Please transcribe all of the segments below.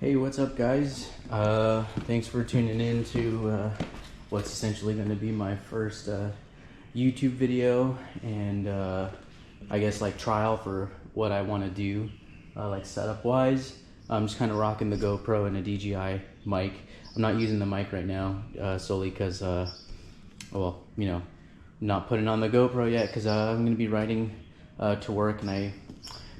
Hey, what's up, guys? Thanks for tuning in to what's essentially going to be my first YouTube video and I guess like trial for what I want to do, like setup wise. I'm just kind of rocking the GoPro and a DJI mic. I'm not using the mic right now solely because, well, you know, not putting on the GoPro yet because I'm going to be riding to work, and I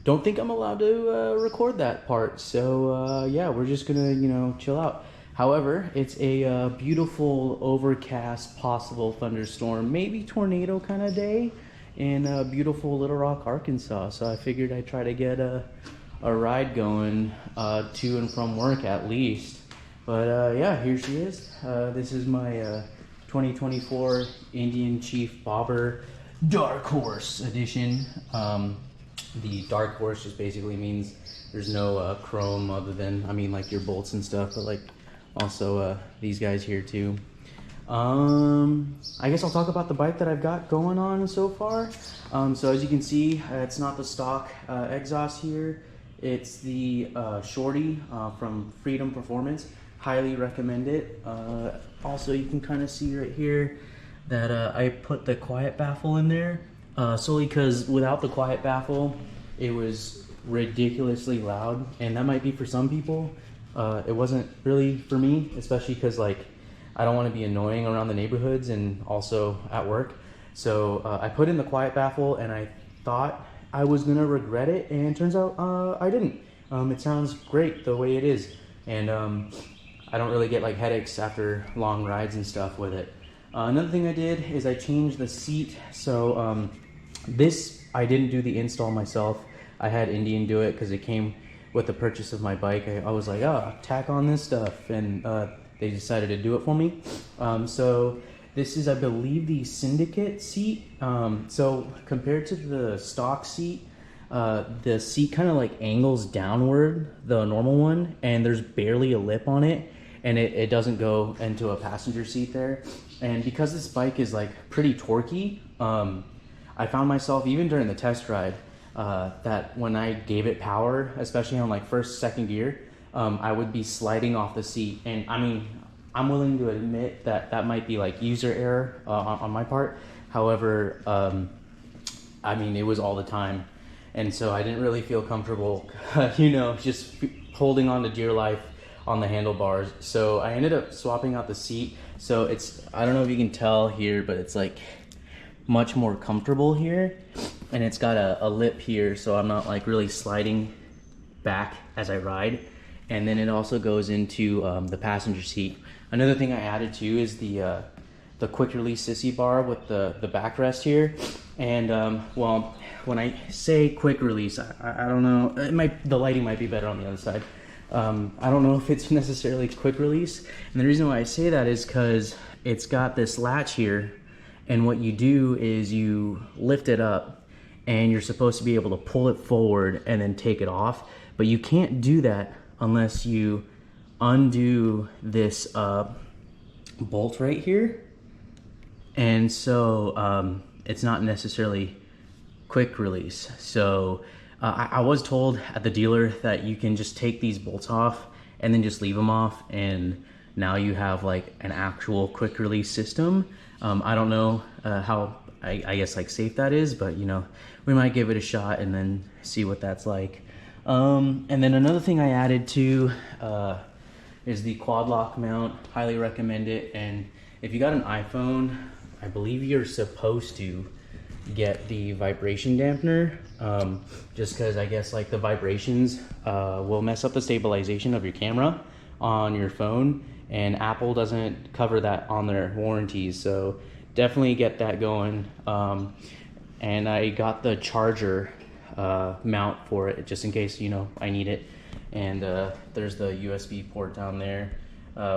don't think I'm allowed to record that part. So yeah, we're just gonna, you know, chill out. However, it's a beautiful overcast, possible thunderstorm, maybe tornado kind of day in beautiful Little Rock, Arkansas. So I figured I'd try to get a ride going to and from work at least. But yeah, here she is. This is my 2024 Indian Chief Bobber Dark Horse edition. The dark horse just basically means there's no chrome other than, I mean, like your bolts and stuff, but like also these guys here too. I guess I'll talk about the bike that I've got going on so far. So as you can see, it's not the stock exhaust here. It's the Shorty from Freedom Performance. Highly recommend it. Also, you can kind of see right here that I put the quiet baffle in there. Solely because without the quiet baffle, it was ridiculously loud, and that might be for some people. It wasn't really for me, especially because like I don't want to be annoying around the neighborhoods and also at work. So I put in the quiet baffle, and I thought I was gonna regret it, and turns out I didn't. It sounds great the way it is, and I don't really get like headaches after long rides and stuff with it. Another thing I did is I changed the seat. So this, I didn't do the install myself. I had Indian do it because it came with the purchase of my bike. I was like, oh, tack on this stuff, and they decided to do it for me. So this is, I believe, the Syndicate seat. So compared to the stock seat, the seat kind of like angles downward, the normal one, and there's barely a lip on it, and it doesn't go into a passenger seat there. And because this bike is like pretty torquey, I found myself, even during the test ride, that when I gave it power, especially on like first, second gear, I would be sliding off the seat. And I mean, I'm willing to admit that that might be like user error on my part. However, I mean, it was all the time. And so I didn't really feel comfortable, you know, just holding on to dear life on the handlebars. So I ended up swapping out the seat. So it's, I don't know if you can tell here, but it's like much more comfortable here, and it's got a lip here, so I'm not like really sliding back as I ride. And then it also goes into the passenger seat. Another thing I added too is the quick release sissybar with the backrest here. And well, when I say quick release, I don't know, the lighting might be better on the other side. I don't know if it's necessarily quick release, and the reason why I say that is because it's got this latch here, and what you do is you lift it up, and you're supposed to be able to pull it forward and then take it off, but you can't do that unless you undo this bolt right here. And so it's not necessarily quick release. So I was told at the dealer that you can just take these bolts off and then just leave them off, and now you have like an actual quick release system. I don't know how, I guess like safe that is, but you know, we might give it a shot and then see what that's like. And then another thing I added too is the Quadlock mount. Highly recommend it. And if you got an iPhone, I believe you're supposed to get the vibration dampener, just because I guess like the vibrations will mess up the stabilization of your camera on your phone, and Apple doesn't cover that on their warranties, so definitely get that going. And I got the charger mount for it just in case, you know, I need it. And there's the USB port down there,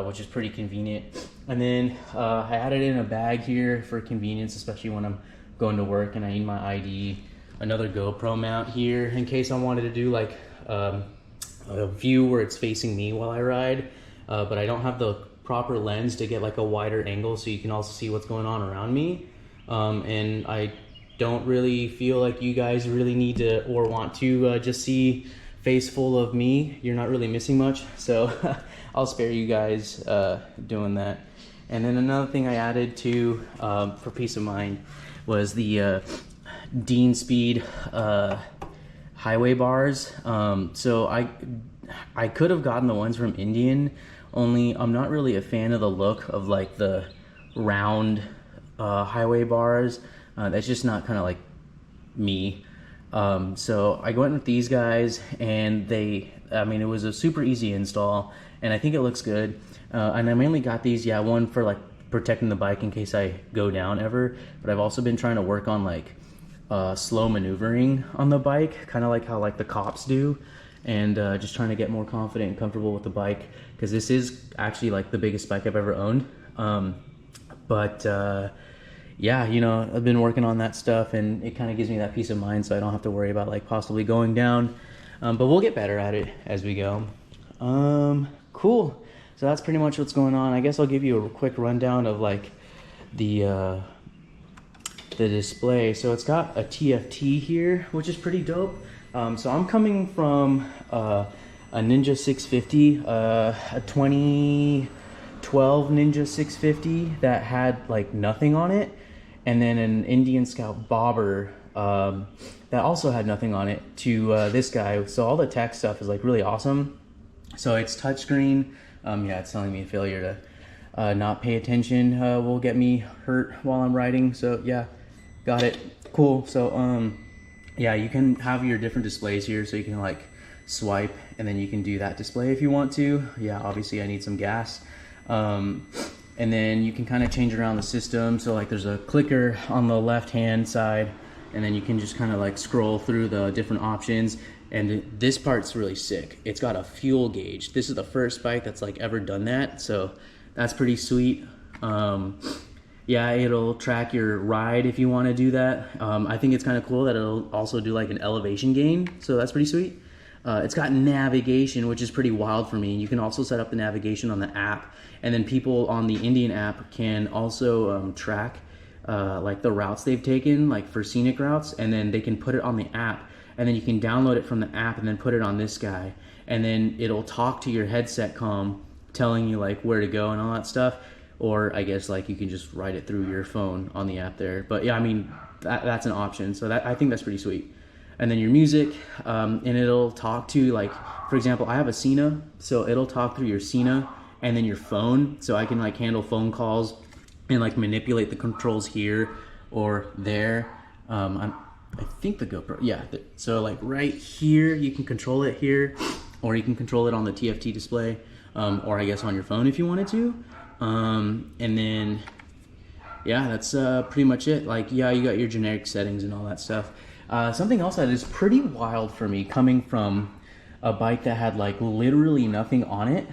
which is pretty convenient. And then I added in a bag here for convenience, especially when I'm going to work and I need my ID. Another GoPro mount here in case I wanted to do like a view where it's facing me while I ride, but I don't have the proper lens to get like a wider angle so you can also see what's going on around me. And I don't really feel like you guys really need to or want to just see face full of me, you're not really missing much. So I'll spare you guys doing that. And then another thing I added to for peace of mind was the Deanspeed Highway bars. So I could have gotten the ones from Indian, only I'm not really a fan of the look of like the round highway bars. That's just not kind of like me. So I went with these guys, and I mean, it was a super easy install, and I think it looks good. And I mainly got these, one for like protecting the bike in case I go down ever, but I've also been trying to work on like slow maneuvering on the bike, kind of like how like the cops do, and just trying to get more confident and comfortable with the bike, because this is actually like the biggest bike I've ever owned. Yeah, you know, I've been working on that stuff, and it kind of gives me that peace of mind, so I don't have to worry about like possibly going down. But we'll get better at it as we go. Cool. So that's pretty much what's going on. I guess I'll give you a quick rundown of like the display. So it's got a TFT here, which is pretty dope. So I'm coming from a Ninja 650, a 2012 Ninja 650 that had like nothing on it, and then an Indian Scout Bobber that also had nothing on it, to this guy. So all the tech stuff is like really awesome. So it's touchscreen. Yeah, it's telling me failure to not pay attention will get me hurt while I'm riding. So yeah, got it. Cool. So yeah, you can have your different displays here, so you can like swipe, and then you can do that display if you want to. Yeah, obviously I need some gas. And then you can kind of change around the system. So like there's a clicker on the left hand side, and then you can just kind of like scroll through the different options. And this part's really sick. It's got a fuel gauge. This is the first bike that's like ever done that, so that's pretty sweet. Yeah, it'll track your ride if you want to do that. I think it's kind of cool that it'll also do like an elevation gain, so that's pretty sweet. It's got navigation, which is pretty wild for me. You can also set up the navigation on the app, and then people on the Indian app can also track like the routes they've taken, like for scenic routes, and then they can put it on the app, and then you can download it from the app and then put it on this guy, and then it'll talk to your headset comm, telling you like where to go and all that stuff. Or I guess like you can just write it through your phone on the app there. But yeah, I mean, that's an option. So I think that's pretty sweet. And then your music, and it'll talk to, like, for example, I have a Sena, so it'll talk through your Sena and then your phone. So I can like handle phone calls and like manipulate the controls here or there. I think the GoPro, yeah. So like right here, you can control it here, or you can control it on the TFT display, or I guess on your phone if you wanted to. And then, yeah, that's pretty much it. Like, yeah, you got your generic settings and all that stuff. Something else that is pretty wild for me, coming from a bike that had like literally nothing on it,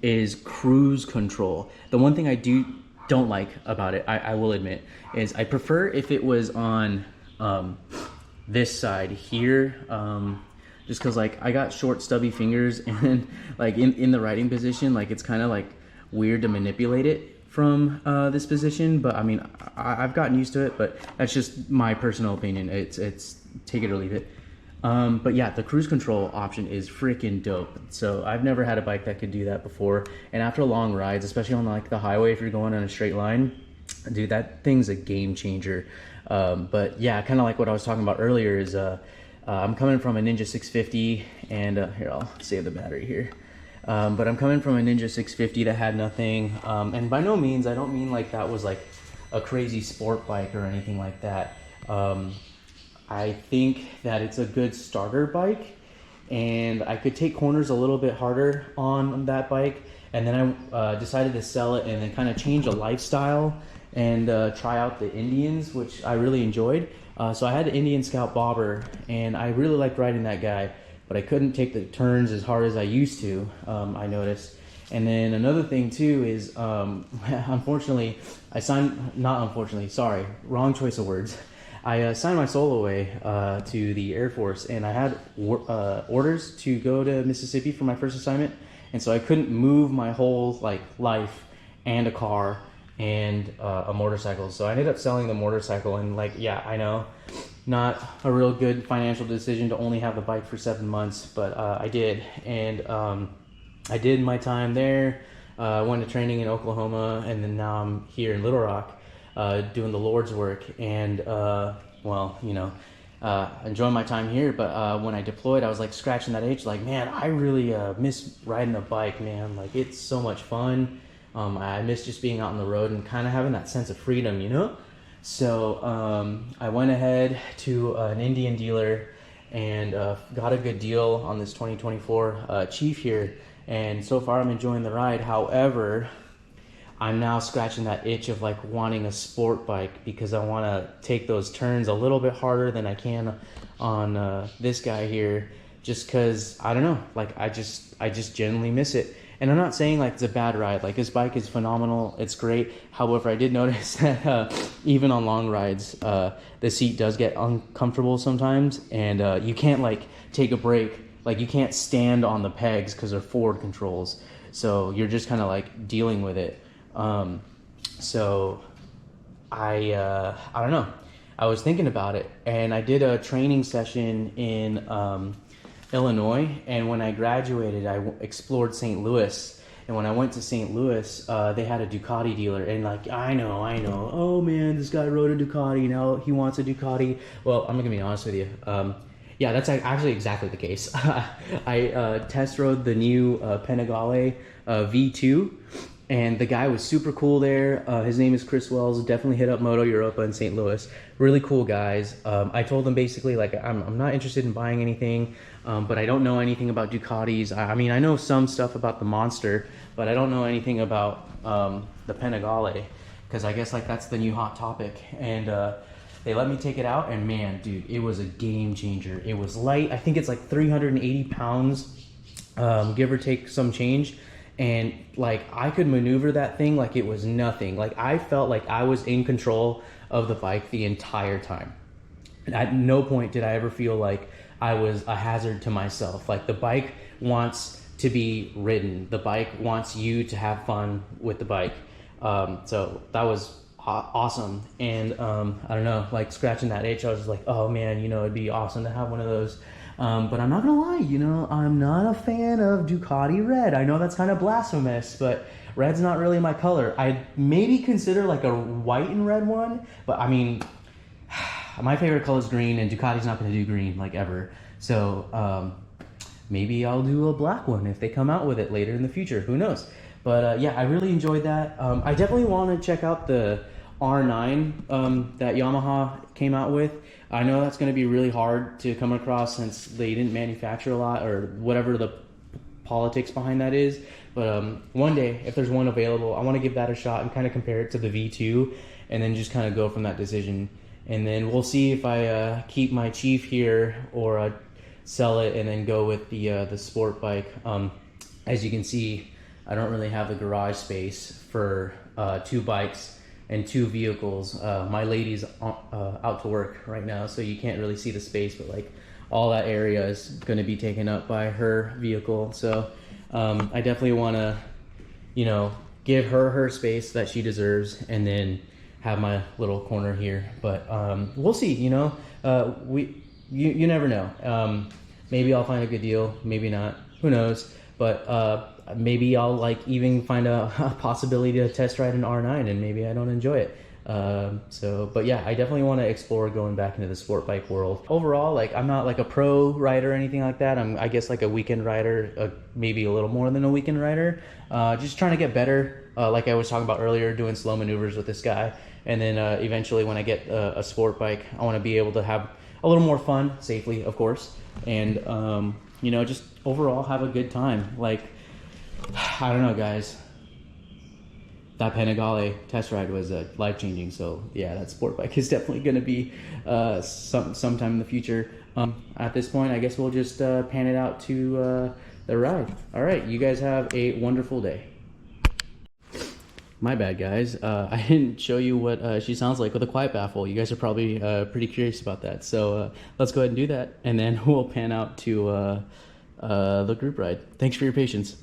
is cruise control. The one thing I don't like about it, I will admit, is I prefer if it was on this side here, just because like I got short stubby fingers, and like in the riding position, like it's kind of like weird to manipulate it from this position. But I mean, I've gotten used to it, but that's just my personal opinion. It's take it or leave it. But yeah, the cruise control option is freaking dope. So I've never had a bike that could do that before. And after long rides, especially on like the highway, if you're going on a straight line, dude, that thing's a game changer. But yeah, kind of like what I was talking about earlier is I'm coming from a Ninja 650, and here, I'll save the battery here. But I'm coming from a Ninja 650 that had nothing. And by no means, I don't mean like that was like a crazy sport bike or anything like that. I think that it's a good starter bike, and I could take corners a little bit harder on that bike. And then I decided to sell it and then kind of change a lifestyle and try out the Indians, which I really enjoyed. So I had the Indian Scout Bobber, and I really liked riding that guy, but I couldn't take the turns as hard as I used to, I noticed. And then another thing too is, unfortunately, wrong choice of words. I signed my soul away to the Air Force, and I had orders to go to Mississippi for my first assignment, and so I couldn't move my whole like life and a car and a motorcycle. So I ended up selling the motorcycle, and like, yeah, I know not a real good financial decision to only have the bike for 7 months, but I did. And I did my time there. I went to training in Oklahoma, and then now I'm here in Little Rock doing the Lord's work. And well, you know, enjoying my time here. But when I deployed, I was like scratching that itch, like, man, I really miss riding a bike, man. Like, it's so much fun. I miss just being out on the road and kind of having that sense of freedom, you know? So I went ahead to an Indian dealer and got a good deal on this 2024 Chief here. And so far I'm enjoying the ride. However, I'm now scratching that itch of like wanting a sport bike, because I want to take those turns a little bit harder than I can on this guy here, just because, I don't know, like I just genuinely miss it. And I'm not saying like it's a bad ride. Like, this bike is phenomenal, it's great. However, I did notice that even on long rides, the seat does get uncomfortable sometimes, and you can't like take a break. Like, you can't stand on the pegs because they're forward controls. So you're just kind of like dealing with it. So I don't know. I was thinking about it, and I did a training session in Illinois, and when I graduated, I explored St. Louis. And when I went to St. Louis, they had a Ducati dealer, and like, I know, oh man, this guy rode a Ducati, now he wants a Ducati. Well, I'm gonna be honest with you. Yeah, that's actually exactly the case. I test rode the new Panigale V2, and the guy was super cool there. His name is Chris Wells. Definitely hit up Moto Europa in St. Louis. Really cool guys. I told them basically, like, I'm not interested in buying anything, but I don't know anything about Ducatis. I mean, I know some stuff about the Monster, but I don't know anything about the Panigale, because I guess like that's the new hot topic. And they let me take it out, and man, dude, it was a game changer. It was light. I think it's like 380 pounds, give or take some change. And like, I could maneuver that thing like it was nothing. Like, I felt like I was in control of the bike the entire time. And at no point did I ever feel like I was a hazard to myself. Like, the bike wants to be ridden. The bike wants you to have fun with the bike. So that was awesome. And I don't know, like, scratching that itch, I was just like, oh man, you know, it'd be awesome to have one of those. But I'm not gonna lie, you know, I'm not a fan of Ducati red. I know that's kind of blasphemous, but red's not really my color. I'd maybe consider like a white and red one, but I mean, my favorite color is green, and Ducati's not gonna do green, like, ever. So maybe I'll do a black one if they come out with it later in the future, who knows. But yeah, I really enjoyed that. I definitely want to check out the R9 that Yamaha came out with. I know that's going to be really hard to come across since they didn't manufacture a lot, or whatever the politics behind that is. But one day, if there's one available, I want to give that a shot and kind of compare it to the V2, and then just kind of go from that decision. And then we'll see if I keep my Chief here, or sell it and then go with the sport bike. As you can see, I don't really have the garage space for 2 bikes and 2 vehicles. My lady's out to work right now, so you can't really see the space, but like, all that area is going to be taken up by her vehicle. So I definitely want to, you know, give her space that she deserves, and then have my little corner here. But we'll see, you know. You never know. Maybe I'll find a good deal, maybe not, who knows. But maybe I'll like even find a possibility to test ride an R9, and maybe I don't enjoy it. But yeah, I definitely want to explore going back into the sport bike world. Overall, like, I'm not like a pro rider or anything like that. I guess like a weekend rider, maybe a little more than a weekend rider. Just trying to get better. Like I was talking about earlier, doing slow maneuvers with this guy. And then eventually when I get a sport bike, I want to be able to have a little more fun, safely, of course. And, you know, just overall have a good time. Like, I don't know, guys. That Panigale test ride was life-changing. So yeah, that sport bike is definitely going to be sometime in the future. At this point, I guess we'll just pan it out to the ride. All right, you guys have a wonderful day. My bad, guys. I didn't show you what she sounds like with a quiet baffle. You guys are probably pretty curious about that. So let's go ahead and do that, and then we'll pan out to the group ride. Thanks for your patience.